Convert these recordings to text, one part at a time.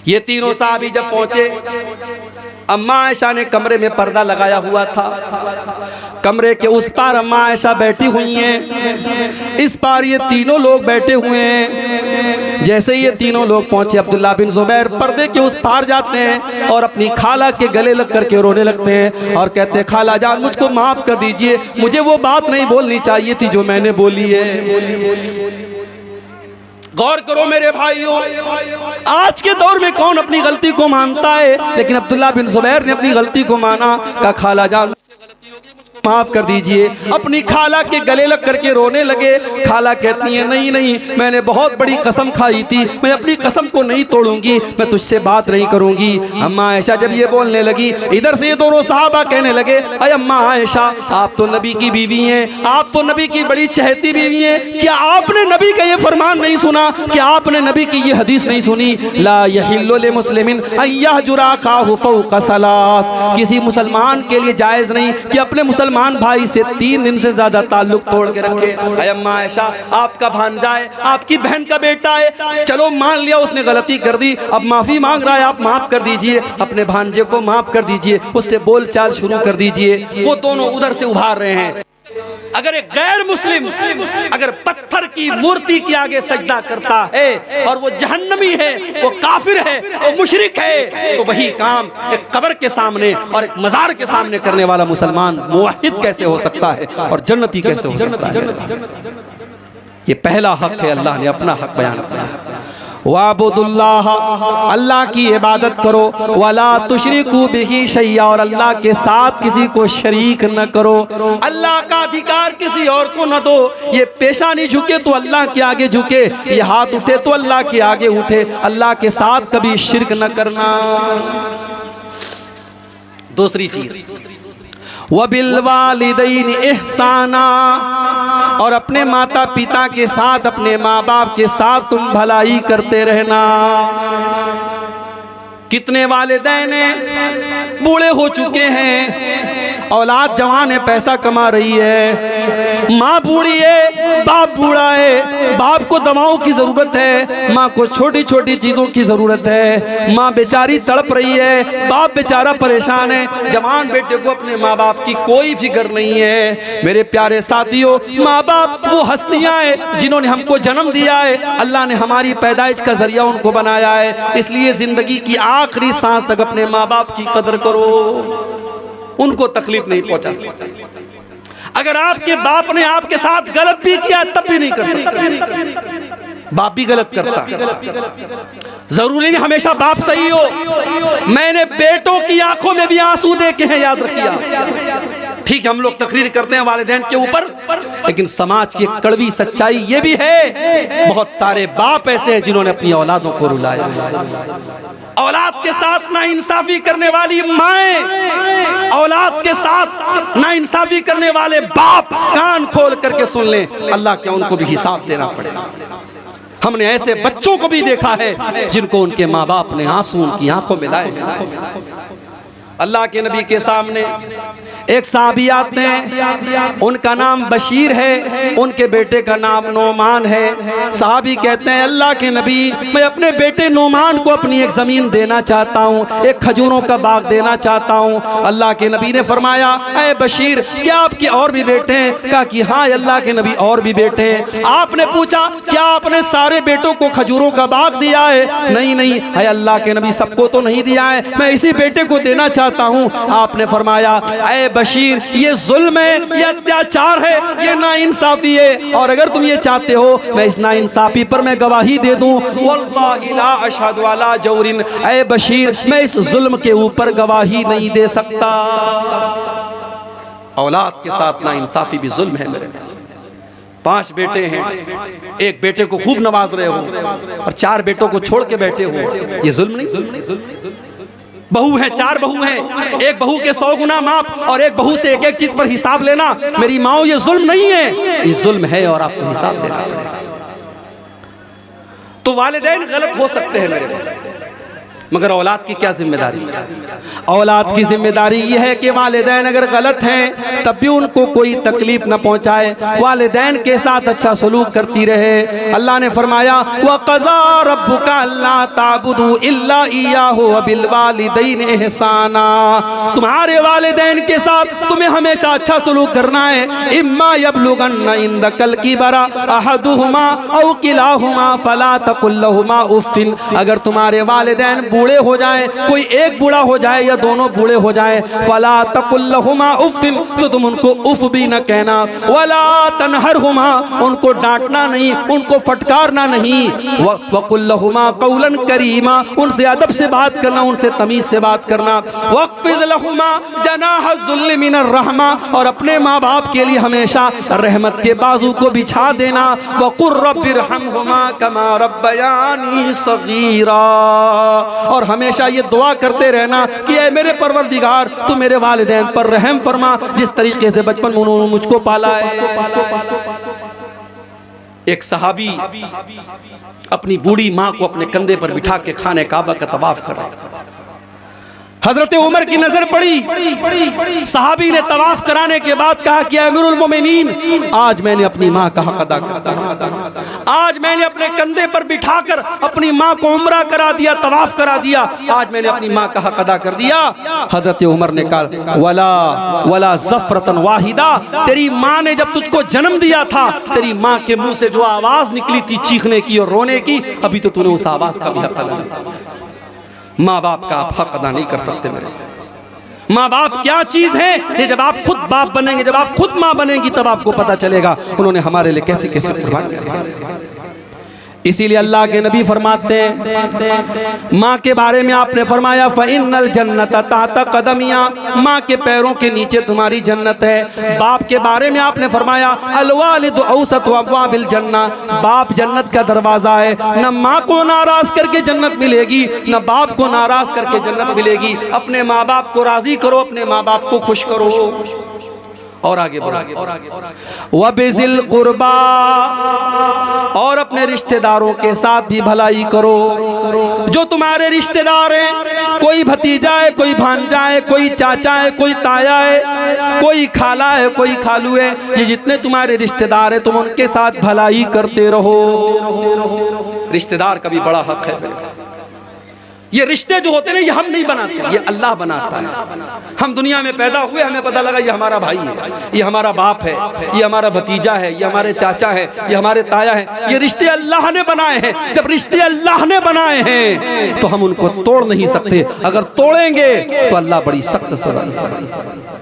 ये तीनों साहबी जब पहुंचे, अम्मा आयशा ने कमरे में पर्दा लगाया हुआ था। कमरे के उस पार अम्मा आयशा बैठी हुई हैं, इस पार ये तीनों लोग बैठे हुए हैं। जैसे ये तीनों लोग पहुंचे, अब्दुल्ला बिन जुबैर पर्दे के उस पार जाते हैं और अपनी खाला के गले लग करके रोने लगते हैं और कहते हैं, खाला जान मुझको माफ कर दीजिए, मुझे वो बात नहीं बोलनी चाहिए थी जो मैंने बोली है। गौर करो मेरे भाइयों, आज के दौर में कौन अपनी गलती को मानता है, लेकिन अब्दुल्ला बिन जुबैर ने अपनी गलती को माना। का खाला जान माफ कर दीजिए, अपनी खाला के गले लग करके रोने लगे। खाला कहती है, नहीं नहीं, मैंने बहुत बड़ी कसम खाई थी, मैं अपनी कसम को नहीं तोड़ूंगी, मैं तुझसे बात नहीं करूंगी। अम्मा आयशा जब ये बोलने लगी, इधर से ये दोनों साहबा कहने लगे, अरे अम्मा आयशा, आप तो नबी की बीवी हैं, आप तो नबी की बड़ी चहेती बीवी हैं, क्या आपने नबी का ये फरमान नहीं सुना, क्या आपने नबी की ये हदीस नहीं सुनी, ला यहिल्लु लिमुस्लिमिन अन यहजुरा अखाहु फौqa सलास, किसी मुसलमान के लिए जायज़ नहीं कि अपने मुसलमान भाई से 3 दिन से ज्यादा ताल्लुक तोड़ के रखे। अम्मा आयशा, आपका भांजा है, आपकी बहन का बेटा है, चलो मान लिया उसने गलती कर दी, अब माफी मांग रहा है, आप माफ कर दीजिए, अपने भांजे को माफ कर दीजिए, उससे बोलचाल शुरू कर दीजिए। वो दोनों उधर से उभार रहे हैं। अगर एक गैर मुस्लिम अगर पत्थर की मूर्ति के आगे सजदा करता है और वो जहन्नमी है, वो काफिर है, वो मुशरिक है, तो वही काम एक कब्र के सामने और एक मजार के सामने करने वाला मुसलमान मुवहिद कैसे हो सकता है और जन्नती कैसे हो सकता है। ये पहला हक है, अल्लाह ने अपना हक बयान किया। वाबुदुल्लाह, अल्लाह की इबादत करो, वला तुशरिकू बिही शैया, और अल्लाह के साथ किसी को शरीक न करो। अल्लाह का अधिकार किसी और को न दो। ये पेशानी झुके तो अल्लाह के आगे झुके, ये हाथ उठे तो अल्लाह के आगे उठे, अल्लाह के साथ कभी शिरक न करना। दूसरी चीज, वबिल वालिदैनि इहसाना, और अपने माता पिता के साथ, अपने माँ बाप के साथ तुम भलाई करते रहना। कितने वालिदैन बूढ़े हो चुके हैं, औलाद जवान है, पैसा कमा रही है, माँ बूढ़ी है, बाप बूढ़ा है, बाप को दवाओं की जरूरत है, माँ को छोटी छोटी चीजों की जरूरत है, माँ बेचारी तड़प रही है, बाप बेचारा परेशान है, जवान बेटे को अपने माँ बाप की कोई फिक्र नहीं है। मेरे प्यारे साथियों, माँ बाप वो हस्तियां हैं जिन्होंने हमको जन्म दिया है, अल्लाह ने हमारी पैदाइश का जरिया उनको बनाया है, इसलिए जिंदगी की आखिरी सांस तक अपने माँ बाप की कदर करो, उनको तकलीफ नहीं पहुंचा सकते। अगर आपके बाप ने आपके साथ गलत भी किया तब भी नहीं कर सकते, बाप भी गलत करता, जरूरी नहीं हमेशा बाप सही हो। मैंने बेटों की आंखों में भी आंसू देखे हैं, याद रखिए। ठीक है, हम लोग तकरीर करते हैं वालिदैन के ऊपर, लेकिन समाज की कड़वी सच्चाई ये भी है, बहुत सारे बाप ऐसे हैं जिन्होंने अपनी औलादों को रुलाया। औलाद के साथ नाइंसाफी करने वाली माएं, औलाद के साथ नाइंसाफी करने वाले बाप कान खोल करके सुन लें, अल्लाह क्या उनको भी हिसाब देना पड़ेगा। हमने ऐसे बच्चों को भी देखा है जिनको उनके माँ बाप ने आंसू उनकी आंखों में लाए हैं। अल्लाह के नबी के सामने एक साहबी आते हैं, उनका नाम बशीर है, उनके बेटे का नाम नोमान है। साहबी कहते हैं, अल्लाह के नबी, मैं अपने बेटे नोमान को अपनी एक ज़मीन देना चाहता हूँ, एक खजूरों का बाग देना चाहता हूँ। अल्लाह के नबी ने फरमाया, ऐ बशीर, क्या आपके और भी बेटे हैं? कहा कि हाँ अल्लाह के नबी, और भी बेटे हैं। आपने पूछा, क्या आपने सारे बेटों को खजूरों का बाग दिया है? नहीं नहीं, है अल्लाह के नबी, सबको तो नहीं दिया है, मैं इसी बेटे को देना चाहता हूँ। आपने फरमाया, ऐ बशीर, ये जुल्म है, ये अत्याचार है, ये नाइंसाफी है, और अगर तुम ये चाहते हो मैं इस नाइंसाफी पर मैं गवाही दे दूं, वल्लाहि ला अशहदु अला जौरिन, ऐ बशीर, मैं इस जुल्म के ऊपर गवाही नहीं दे सकता। औलाद के साथ नाइंसाफी भी जुल्म है। मेरे 5 बेटे हैं, एक बेटे को खूब नवाज रहे हो और 4 बेटों को छोड़ के बैठे हो, ये जुल्म नहीं? बहू है, 4 बहू हैं, एक बहू के 100 गुना माफ, और एक बहू से एक एक चीज पर हिसाब लेना, मेरी माओ ये जुल्म नहीं है? ये जुल्म है और आपको हिसाब देना पड़ेगा। तो वालिदैन गलत हो सकते हैं मेरे, मगर औलाद की क्या जिम्मेदारी? औलाद की जिम्मेदारी यह है कि वालिदैन अगर गलत हैं तब भी उनको कोई तकलीफ न पहुंचाए, वालिदैन के साथ अच्छा सलूक करती रहे। अल्लाह ने फरमाया व क़ज़ा रब्बुका अल्ला ताबुदू इल्ला इय्याहु व बिल वालिदैन इहसाना। तुम्हारे वालिदैन के साथ तुम्हें हमेशा अच्छा सलूक करना है। इम्मा यबलुगन्ना इंदकल किबरा अहदुहुमा औ किलाहुमा फला तकुल लहुमा उफ़्फ़िन। अगर तुम्हारे वालिदैन बूढ़े हो जाए, कोई एक बूढ़ा हो जाए या दोनों बूढ़े हो जाए, फला तकुल लहुमा उफ़्फ़िन, तो तुम उनको उफ़ भी न कहना। वला तनहरहुमा, उनको डांटना नहीं, उनको फटकारना नहीं। वक़ुल लहुमा क़ौलन करीमा, उनसे अदब से बात करना, उनसे तमीज़ से बात करना। वक़्फ़िज़ लहुमा जनाह ज़ुल्ल मिनर रहमा, और अपने माँ बाप के लिए हमेशा रहमत के बाजू को बिछा देना। वक़ुर रब्बिरहमहुमा कमा रब्बयानी सगीरा, और हमेशा ये दुआ करते रहना कि ऐ मेरे परवरदिगार तू मेरे वालिदैन पर रहम फरमा, जिस तरीके से बचपन में उन्होंने मुझको पाला है। एक सहाबी अपनी बूढ़ी माँ को अपने कंधे पर बिठा के खाने काबा का तवाफ कर रहा था। हजरत उमर की नजर पड़ी, सहाबी ने तवाफ कराने के बाद कहा कि अमीरुल मोमिनीन, आज मैंने अपनी माँ का हक अदा करता, आज मैंने अपने कंधे पर बिठाकर अपनी माँ को उम्रा करा दिया, तवाफ करा दिया, आज मैंने अपनी माँ का हक अदा कर दिया। हजरत उमर ने कहा वला वला ज़फ़रतन वाहिदा, तेरी माँ ने जब तुझको जन्म दिया था, तेरी माँ के मुंह से जो आवाज निकली थी चीखने की और रोने की, अभी तो तूने उस आवाज का भी हक अदा नहीं किया। माँ बाप का आप हक अदा नहीं कर सकते मेरे। माँ बाप क्या चीज है, ये जब आप खुद बाप बनेंगे, जब आप खुद माँ बनेंगी, तब आपको पता चलेगा उन्होंने हमारे लिए कैसे कैसे कुर्बान किया। इसीलिए अल्लाह के नबी फरमाते हैं, माँ के बारे में आपने फरमाया फ़इन्नल जन्नत ताहता क़दमिया, माँ के पैरों के नीचे तुम्हारी जन्नत है। बाप के बारे में आपने फरमाया अल वालिदु औसतु अब्वाबिल जन्ना, बाप जन्नत का दरवाज़ा है। न माँ को नाराज करके जन्नत मिलेगी, न बाप को नाराज करके जन्नत मिलेगी। अपने माँ बाप को राज़ी करो, अपने माँ बाप को खुश करो। और आगे वबिज़िल क़ुरबा, और अपने रिश्तेदारों के साथ भी भलाई करो। जो तुम्हारे रिश्तेदार हैं, कोई भतीजा है, कोई भांजा है, कोई चाचा है, कोई ताया है, कोई खाला है, कोई खालू है, ये जितने तुम्हारे रिश्तेदार हैं तुम उनके साथ भलाई करते रहो। रिश्तेदार का भी बड़ा हक है। ये रिश्ते जो होते हैं ना, ये हम नहीं बनाते, ये अल्लाह बनाता है। हम दुनिया में पैदा हुए, हमें पता लगा ये हमारा भाई है, ये हमारा बाप है, ये हमारा भतीजा है, ये हमारे चाचा है, ये हमारे ताया है। ये रिश्ते अल्लाह ने बनाए हैं। जब रिश्ते अल्लाह ने बनाए हैं तो हम उनको तोड़ नहीं सकते। अगर तोड़ेंगे तो अल्लाह बड़ी सख्त सजा देगा।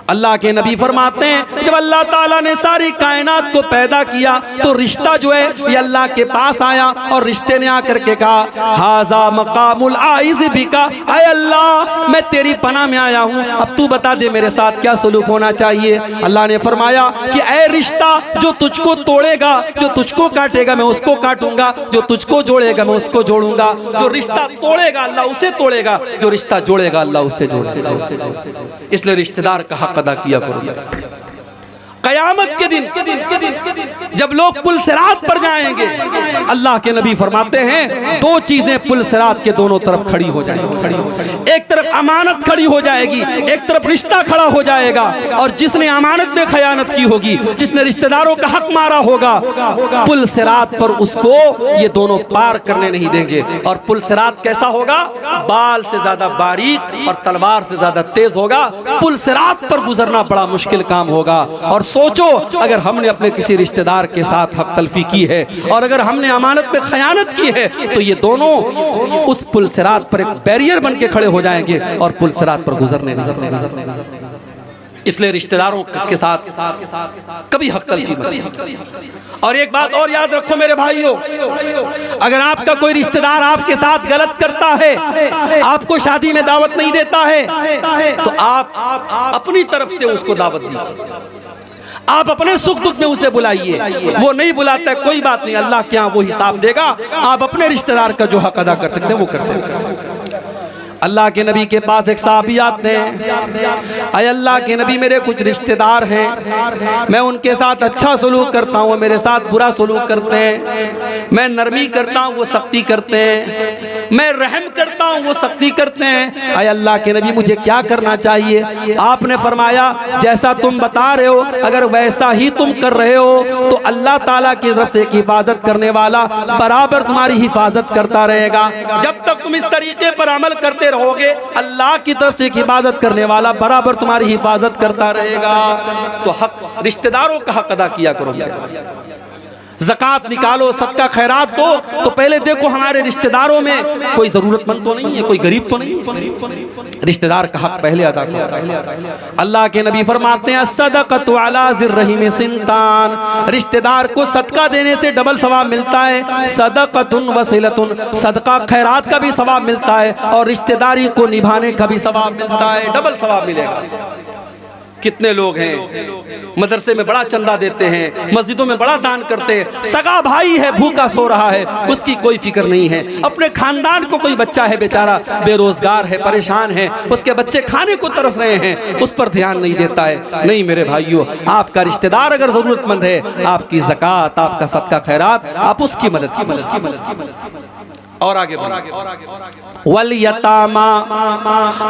अल्लाह के नबी फरमाते हैं, जब अल्लाह ताला ने सारी कायनात को पैदा किया तो रिश्ता जो है ये अल्लाह के पास आया, और रिश्ते ने आकर के कहा हाजा मकामुल आइज़ बिका, ऐ अल्लाह मैं तेरी पनाह में आया हूँ, अब तू बता दे मेरे साथ क्या सलूक होना चाहिए। अल्लाह ने फरमाया कि ऐ रिश्ता, जो तुझको तोड़ेगा, जो तुझको काटेगा मैं उसको काटूंगा, जो तुझको जोड़ेगा मैं उसको जोड़ूंगा। जो रिश्ता तोड़ेगा अल्लाह उसे तोड़ेगा, जो रिश्ता जोड़ेगा अल्लाह उसे जोड़ेगा। इसलिए रिश्तेदार का हक अदा किया करो। कयामत के दिन जब लोग पुल सिरात पर जाएंगे, अल्लाह के नबी फरमाते हैं दो चीजें पुल सिरात के दोनों तरफ खड़ी हो जाएंगी। एक तरफ अमानत खड़ी हो जाएगी, एक तरफ रिश्ता खड़ा हो जाएगा। और जिसने अमानत में खयानत की होगी, जिसने रिश्तेदारों का हक मारा होगा, पुल सिरात पर उसको ये दोनों पार करने नहीं देंगे। और पुल सिरात कैसा होगा? बाल से ज्यादा बारीक और तलवार से ज्यादा तेज होगा। पुल सिरात पर गुजरना बड़ा मुश्किल काम होगा। और सोचो, अगर हमने अपने किसी रिश्तेदार के साथ हक तलफी की है और अगर हमने अमानत में खयानत की है, तो ये दोनों उस पुल सिरात पर एक बैरियर बन के खड़े हो जाएंगे और पुल सिरात पर गुजरने। इसलिए रिश्तेदारों के साथ कभी हक तलफी मत। और एक बात और याद रखो मेरे भाइयों, अगर आपका कोई रिश्तेदार आपके साथ गलत करता है, आपको शादी में दावत नहीं देता है, तो आप अपनी तरफ से उसको दावत दीजिए। आप अपने सुख दुख में उसे बुलाइए। वो नहीं बुलाता है, कोई बात नहीं, अल्लाह के यहाँ वो हिसाब देगा। आप अपने रिश्तेदार का जो हक अदा कर सकते हैं वो करते हैं। अल्लाह के नबी के पास एक साहबी आते हैं, अय अल्लाह के नबी मेरे कुछ रिश्तेदार हैं, मैं उनके साथ अच्छा सलूक करता हूँ, मेरे साथ बुरा सलूक करते हैं, मैं नरमी करता हूँ वो सख्ती करते हैं, मैं रहम करता हूँ वो सख्ती करते हैं, अय अल्लाह के नबी मुझे क्या करना चाहिए? आपने फरमाया जैसा तुम बता रहे हो अगर वैसा ही तुम कर रहे हो तो अल्लाह ताला की तरफ से एक हिफाजत करने वाला बराबर तुम्हारी हिफाजत करता रहेगा। जब तक तुम इस तरीके पर अमल करते रहोगे अल्लाह की तरफ से एक हिफाजत करने वाला बराबर तुम्हारी हिफाजत करता रहेगा। तो हक रिश्तेदारों का हक अदा किया करो। ज़कात निकालो, सदका खैरात दो, तो पहले देखो हमारे रिश्तेदारों में कोई ज़रूरतमंद तो नहीं है, कोई गरीब तो नहीं। रिश्तेदार का हक पहले अदा करो। अल्लाह के नबी फरमाते हैं सदक़तु अला ज़िर्रहिम सिंतान, रिश्तेदार को सदका देने से डबल सवाब मिलता है। सदक़तुन वसीलतुन, सदका खैरात का भी सवाब मिलता है और रिश्तेदारी को निभाने का भी सवाब मिलता है, डबल सवाब मिलेगा। कितने लोग हैं मदरसे में बड़ा चंदा देते हैं, मस्जिदों में बड़ा दान करते हैं, सगा भाई है भूखा सो रहा है, उसकी कोई फिक्र नहीं है। अपने खानदान को कोई बच्चा है बेचारा बेरोजगार है, परेशान है, उसके बच्चे खाने को तरस रहे हैं, उस पर ध्यान नहीं देता है। नहीं मेरे भाइयों, आपका रिश्तेदार अगर जरूरतमंद है, आपकी ज़कात, आपका सदका खैरात, आप उसकी मदद की। और आगे वल यतामा,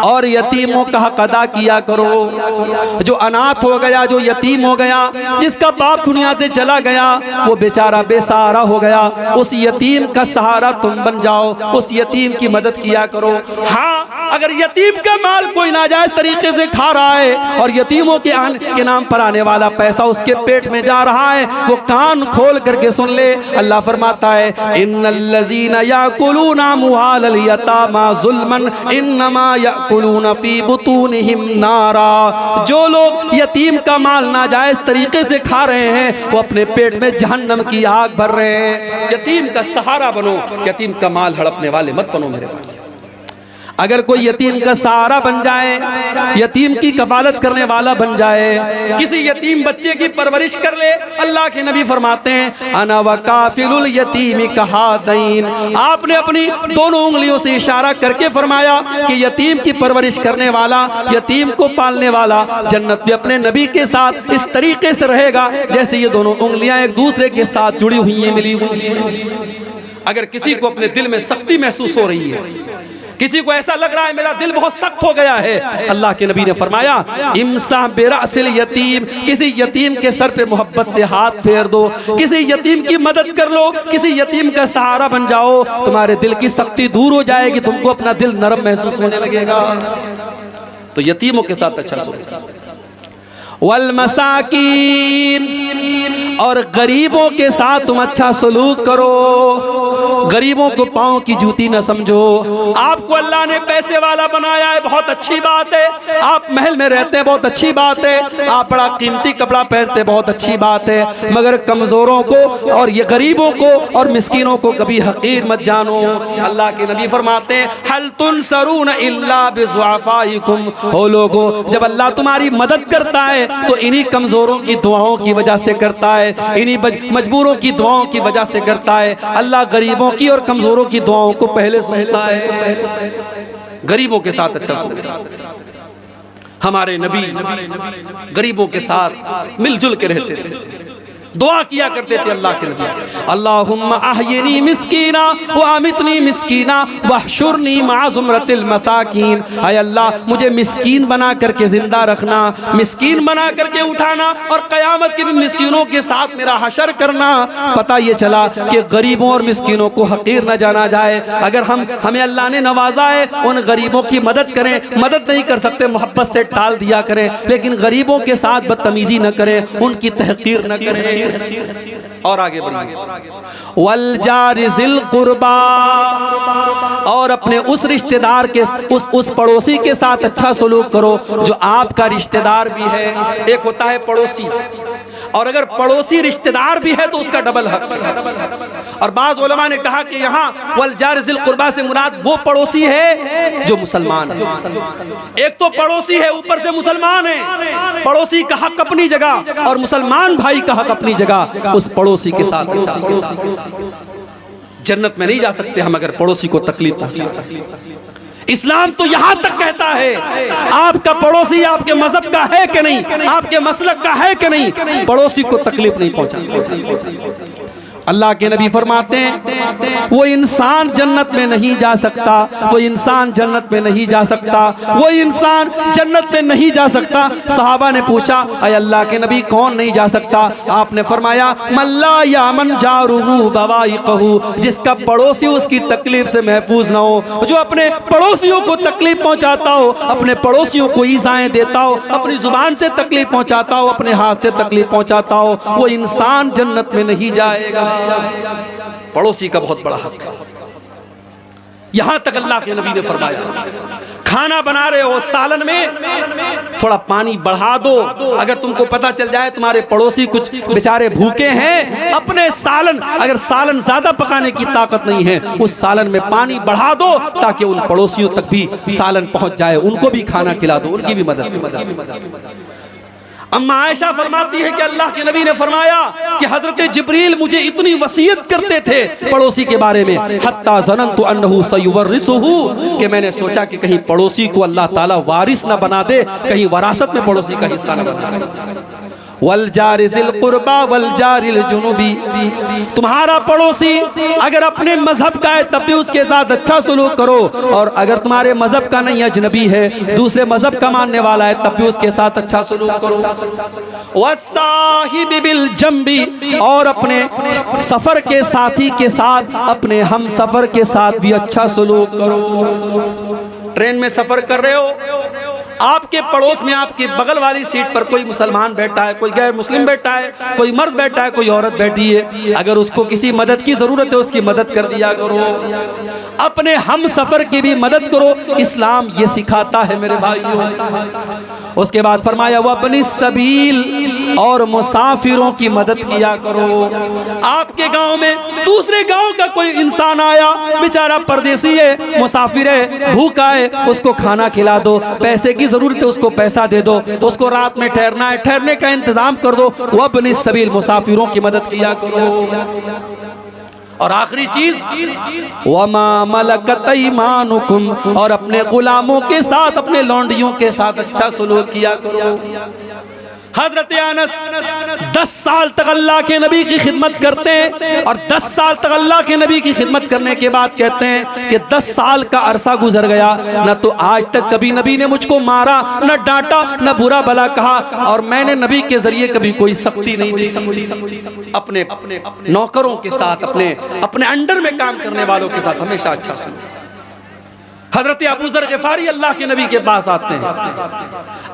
और यतीमों का हक अदा किया करो। जो अनाथ हो गया, जो यतीम हो गया, जिसका बाप दुनिया से चला गया, वो बेचारा बेसहारा हो गया, उस यतीम का सहारा तुम बन जाओ, उस यतीम की मदद किया करो। हाँ, अगर यतीम का माल कोई नाजायज तरीके से खा रहा है और यतीमों के नाम पर आने वाला पैसा उसके पेट में जा रहा है, वो कान खोल करके सुन ले। अल्लाह फरमाता है इन्नल्लज़ीना याकुलूना मुहालल यतामा ज़ुल्मन इन्नमा याकुलूना फी बुतूनिहिम नारा, जो लोग यतीम का माल नाजायज तरीके से खा रहे हैं वो अपने पेट में जहन्नम की आग भर रहे हैं। यतीम का सहारा बनो, यतीम का माल हड़पने वाले मत बनो मेरे भाई। अगर कोई यतीम का सहारा बन जाए, यतीम की कफालत करने वाला बन जाए, किसी यतीम बच्चे की परवरिश कर ले, अल्लाह के नबी फरमाते हैं अना व काफिलुल यतीम कहादैन, आपने अपनी दोनों उंगलियों से इशारा करके फरमाया कि यतीम की परवरिश करने वाला, यतीम को पालने वाला जन्नत में अपने नबी के साथ इस तरीके से रहेगा जैसे ये दोनों उंगलियां एक दूसरे के साथ जुड़ी हुई हैं, मिली हुई हैं। अगर किसी को अपने दिल में सख्ती महसूस हो रही है, किसी को ऐसा लग रहा है मेरा दिल बहुत सख्त हो गया है, अल्लाह के नबी ने फरमाया इम्सा बिरासिल यतीम, किसी यतीम के सर पे मोहब्बत से हाथ फेर दो, किसी यतीम की मदद कर लो, किसी यतीम का सहारा बन जाओ, तुम्हारे दिल की सख्ती दूर हो जाएगी, तुमको अपना दिल नरम महसूस होने लगेगा। तो यतीमों के साथ अच्छा सोचो। वल मसाकीन, और गरीबों के साथ तुम अच्छा सलूक करो, गरीबों को पाँव की जूती न समझो। आपको अल्लाह ने पैसे वाला बनाया है, बहुत अच्छी बात है, आप महल में रहते हैं, बहुत अच्छी बात है, आप बड़ा कीमती कपड़ा पहनते, बहुत अच्छी बात है, मगर कमजोरों को और ये गरीबों को और मिस्कीनों को कभी हकीर मत जानो। अल्लाह के नबी फरमाते हैं हल तुनसरून इल्ला बिज़ुअफ़ाइकुम, हो लोगो जब अल्लाह तुम्हारी मदद करता है तो इन्हीं कमजोरों की दुआओं की वजह से करता है, इन्हीं मजबूरों की दुआओं की वजह से करता है। अल्लाह गरीबों की और कमजोरों की दुआओं को पहले सुनता है। गरीबों के साथ अच्छा सुनता है। हमारे नबी गरीबों के साथ मिलजुल के रहते थे, दुआ किया करते थे अल्लाह के नबी, अल्लाहुम्मा अहयिनी मिस्कीना व अमितनी मिस्कीना वहशुरनी मअ ज़ुमरतिल मसाकीन, ऐ अल्लाह मुझे मिस्कीन बना करके जिंदा रखना, मिस्कीन बना करके उठाना और क़यामत के दिन मिस्कीनों के साथ मेरा हशर करना। पता ये चला कि गरीबों और मिस्कीनों को हकीर न जाना जाए। अगर हमें अल्लाह ने नवाजा है, उन गरीबों की मदद करें, मदद नहीं कर सकते मोहब्बत से टाल दिया करें, लेकिन गरीबों के साथ बदतमीजी न करें, उनकी तहकीर न करें। और आगे बढ़िए वल जारि ज़िल कुर्बा, और अपने उस रिश्तेदार के उस पड़ोसी के साथ अच्छा सलूक करो जो आपका रिश्तेदार भी है। एक होता है पड़ोसी, और अगर पड़ोसी रिश्तेदार भी है तो उसका डबल हक। और बाज़ उलमा ने कहा कि यहाँ वल जारि ज़िल कुर्बा से मुराद वो पड़ोसी है जो मुसलमान है। एक तो पड़ोसी है ऊपर से मुसलमान है, पड़ोसी का हक अपनी जगह और मुसलमान भाई का हक अपनी जगह, उस पड़ोसी के साथ अच्छा। जन्नत में नहीं जा सकते हम अगर पड़ोसी को तकलीफ पहुंचा। इस्लाम तो यहां तक कहता है आपका पड़ोसी आपके मजहब का है कि नहीं, आपके मसलक का है कि नहीं, पड़ोसी को तकलीफ नहीं पहुंचा। अल्लाह के नबी फरमाते हैं वो इंसान जन्नत में नहीं जा सकता, वो इंसान जन्नत में नहीं जा सकता, वो इंसान जन्नत में नहीं जा सकता। सहाबा ने पूछा अय अल्लाह के नबी कौन नहीं जा सकता? आपने फरमाया मल्ला यामन जारुहु बवाइकहु, जिसका पड़ोसी उसकी तकलीफ से महफूज ना हो, जो अपने पड़ोसियों को तकलीफ पहुंचाता हो, अपने पड़ोसियों को ईज़ाएं देता हो, अपनी जुबान से तकलीफ पहुंचाता हो, अपने हाथ से तकलीफ पहुंचाता हो, वो इंसान जन्नत में नहीं जाएगा। पड़ोसी का बहुत बड़ा हक है। यहां तक अल्लाह के नबी ने फरमाया खाना बना रहे हो, सालन में थोड़ा पानी बढ़ा दो। अगर तुमको पता चल जाए तुम्हारे पड़ोसी कुछ बेचारे भूखे हैं, अपने सालन, अगर सालन ज्यादा पकाने की ताकत नहीं है, उस सालन में पानी बढ़ा दो ताकि उन पड़ोसियों तक भी सालन पहुंच जाए, उनको भी खाना खिला दो, उनकी भी मदद। अम्मा आयशा फरमाती है कि अल्लाह के नबी ने फरमाया कि हजरत जिब्रील मुझे इतनी वसीयत करते थे पड़ोसी के बारे में, हत्ता ज़ननतु अन्नहु सयुवर्रिसुहु, कि मैंने सोचा कि कहीं पड़ोसी को अल्लाह ताला वारिस ना बना दे, कहीं वरासत में पड़ोसी का हिस्सा न बना दे। वल जारिल कुर्बा वल जारिल जुनुबी, तुम्हारा पड़ोसी अगर अपने मजहब का है तब भी उसके साथ अच्छा सलूक करो, और अगर तुम्हारे मजहब का नहीं, अजनबी है, दूसरे मजहब का मानने वाला है, तब भी उसके साथ अच्छा सलूक करो। वस्साहिबि बिल जंबी, और अपने सफर के साथी के साथ, अपने हम सफर के साथ भी अच्छा सलूक करो। ट्रेन में सफर कर रहे हो, आपके पड़ोस में आपके बगल वाली सीट पर कोई मुसलमान बैठा है, कोई गैर मुस्लिम बैठा है, कोई मर्द बैठा है, कोई औरत बैठी है, अगर उसको किसी मदद की जरूरत है उसकी मदद कर दिया करो, अपने हम सफर की भी मदद करो। इस्लाम ये सिखाता है मेरे भाइयों। उसके बाद फरमाया वह अपनी सबील, और मुसाफिरों की मदद किया करो। आपके गांव में दूसरे गांव का कोई इंसान आया, बेचारा परदेसी है, मुसाफिर है, भूखा है, उसको खाना खिला दो, पैसे की जरूरत है उसको पैसा दे दो, उसको रात में ठहरना है, ठहरने का इंतजाम कर दो, वह अपनी सबील, मुसाफिरों की मदद किया करो। और आखिरी चीज वमा मलकत ऐमानुकुम, और अपने गुलामों के साथ, अपने लौंडियों के साथ अच्छा सलूक किया करो। हजरत अनस 10 साल तक अल्लाह के नबी की खिदमत करते हैं, और 10 साल तक अल्लाह के नबी की खिदमत करने के बाद कहते हैं कि 10 साल का अरसा गुजर गया, न तो आज तक कभी नबी ने मुझको मारा, न डांटा, न बुरा भला कहा, और मैंने नबी के जरिए कभी कोई सख्ती नहीं देखी। अपने नौकरों के साथ, अपने अंडर में काम करने वालों के साथ हमेशा अच्छा सुनते। हजरत अबू ज़र ग़िफ़ारी अल्लाह के नबी के पास आते हैं,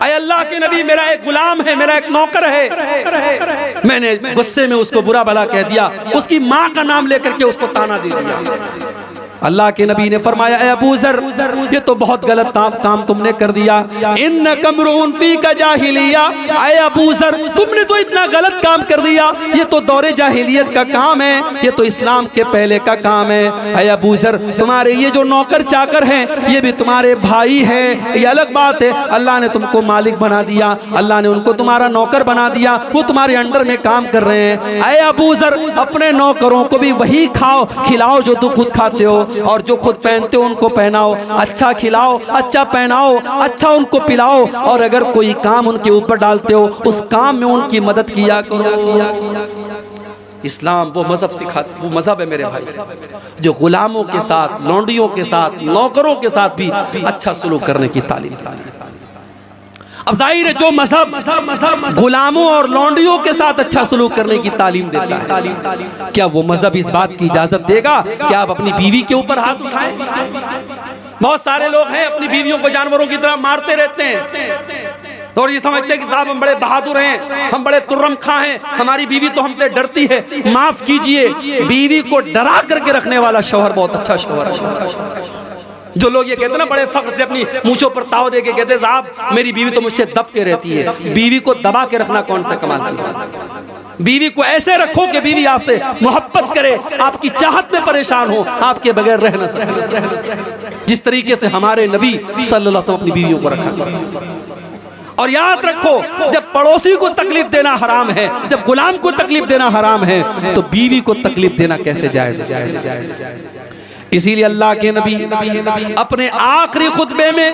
अय अल्लाह के नबी मेरा एक गुलाम है, मेरा एक नौकर है, मैंने गुस्से में उसको बुरा भला कह दिया, उसकी माँ का नाम लेकर के उसको ताना दे दिया। अल्लाह के नबी ने फरमाया ए अबू ज़र, ये तो बहुत गलत काम तुमने कर दिया। इन कमरून फी का जाहिलिया, ए अबू ज़र तुमने तो इतना गलत काम कर दिया, ये तो दौरे जाहिलियत का काम है, ये तो इस्लाम के पहले का काम है। ए अबू ज़र तुम्हारे ये जो नौकर चाकर हैं ये भी तुम्हारे भाई हैं, ये अलग बात है, अल्लाह ने तुमको मालिक बना दिया, अल्लाह ने उनको तुम्हारा नौकर बना दिया, वो तुम्हारे अंडर में काम कर रहे हैं। ए अबू ज़र अपने नौकरों को भी वही खाओ खिलाओ जो तुम खुद खाते हो, और जो खुद पहनते हो उनको पहनाओ, अच्छा खिलाओ, अच्छा पहनाओ, अच्छा उनको पिलाओ, और अगर कोई काम उनके ऊपर डालते हो उस काम में उनकी मदद किया करो। इस्लाम वो मजहब सिखाता, वो मजहब है मेरे भाई जो गुलामों के साथ, लौंडियों के साथ, नौकरों के साथ भी अच्छा सलूक करने की तालीम देता है। अब जाहिर है जो मजहब गुलामों और लौंडियों के साथ अच्छा सलूक करने की तालीम देता है, क्या वो मजहब इस बात की इजाजत देगा कि आप अपनी बीवी के ऊपर हाथ उठाएं? बहुत सारे लोग हैं अपनी बीवियों को जानवरों की तरह मारते रहते हैं और ये समझते हैं कि साहब हम बड़े बहादुर हैं, हम बड़े तुर्रम खां हैं, हमारी बीवी तो हमसे डरती है। माफ कीजिए, बीवी को डरा करके रखने वाला शौहर बहुत अच्छा शौहर है। जो लोग ये कहते हैं ना बड़े फख्र से अपनी मूंछों पर ताव दे के कहते हैं साहब मेरी बीवी तो मुझसे दब के रहती है। बीवी को दबा के रखना कौन सा कमाल की बात है? बीवी को ऐसे रखो कि बीवी आपसे मोहब्बत करे, आपकी चाहत में परेशान हो, आपके बगैर रह न सके, जिस तरीके से हमारे नबी सल्लल्लाहु अलैहि वसल्लम अपनी बीवियों को रखा करते। और याद रखो, जब पड़ोसी को तकलीफ देना हराम है, जब गुलाम को तकलीफ देना हराम है, तो बीवी को तकलीफ देना कैसे जायज है? इसीलिए अल्लाह के नबी अपने आखिरी खुतबे में,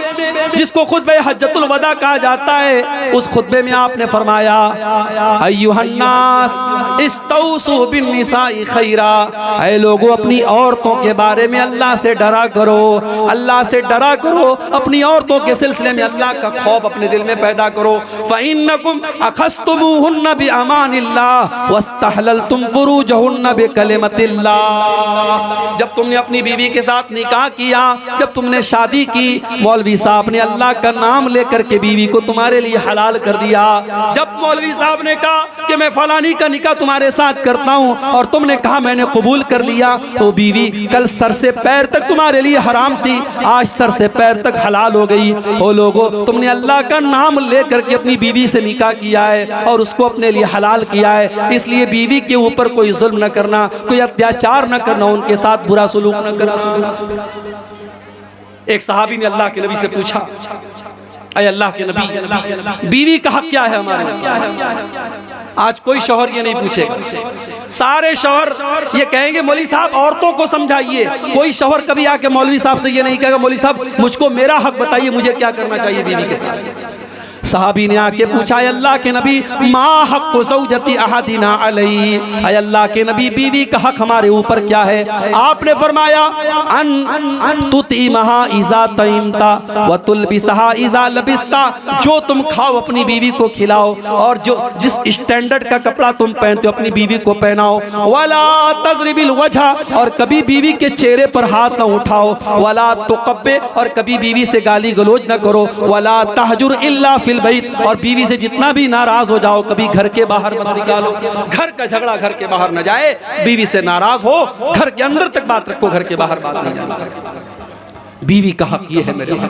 जिसको खुतबे हज्जतुल वदा कहा जाता है, उस खुतबे में आपने फरमाया अय्युहन्नास इस्तौसु बिन्निसाई खैरा, ऐ लोगों अपनी औरतों के बारे में अल्लाह से डरा करो, अल्लाह से डरा करो, अपनी औरतों के सिलसिले में अल्लाह का खौफ अपने दिल में पैदा करो। फ़इन्नकुम अखस्तुमूहुन्ना बिअमानिल्लाह वस्तहललतुम फुरूजहुन्ना बिकलिमतिल्लाह। जब तुमने अपनी बीवी के साथ निकाह किया, जब तुमने शादी की, मौलवी साहब ने अल्लाह का नाम लेकर के बीवी को तुम्हारे लिए हलाल कर दिया। जब मौलवी साहब ने कहा कि मैं फलानी का निकाह तुम्हारे साथ करता हूं और तुमने कहा मैंने कबूल कर लिया, तो बीवी कल सर से पैर तक तुम्हारे लिए हराम थी, आज सर से पैर तक हलाल हो गई। ओ लोगो, तुमने अल्लाह का नाम लेकर के अपनी बीवी से निकाह किया है और उसको अपने लिए हलाल किया है, इसलिए बीवी के ऊपर कोई जुल्म न करना, कोई अत्याचार न करना, उनके साथ बुरा सलूक न करना। एक सहाबी ने अल्लाह के नबी से पूछा, अय अल्लाह के नबी, बीवी का हक क्या है हमारे? आज कोई शौहर ये नहीं पूछेगा, सारे शौहर ये कहेंगे मौलवी साहब औरतों को समझाइए। कोई शौहर कभी आके मौलवी साहब से ये नहीं कहेगा मौलवी साहब मुझको मेरा हक बताइए, मुझे क्या करना चाहिए बीवी के साथ। सहाबी ने आके पूछा, अल्लाह के नबी मा हक़्क़ु ज़ौजती अहदिना अलैहि, अल्लाह के नबी बीवी का हक हमारे ऊपर क्या है? आपने फरमाया अन तुतीमहा इज़ा तइमता व तुलबिसहा इज़ा लबिस्ता, जो तुम खाओ अपनी बीवी को खिलाओ और जो जिस स्टैंडर्ड का कपड़ा तुम पहनते हो अपनी बीवी को पहनाओ। वला तज़रिबिल वजह, और कभी बीवी के चेहरे पर हाथ न उठाओ। वला तुक़ब्बे, और कभी बीवी से गाली गलौज न करो। वला तहजुर इल्ला फिल बैत, और बीवी से जितना भी नाराज हो जाओ कभी घर के बाहर मत निकालो। घर का झगड़ा घर के बाहर न जाए, बीवी से नाराज हो घर के अंदर तक बात रखो, घर के बाहर बात नहीं जानी चाहिए। बीवी का हक ये है मेरे भाई।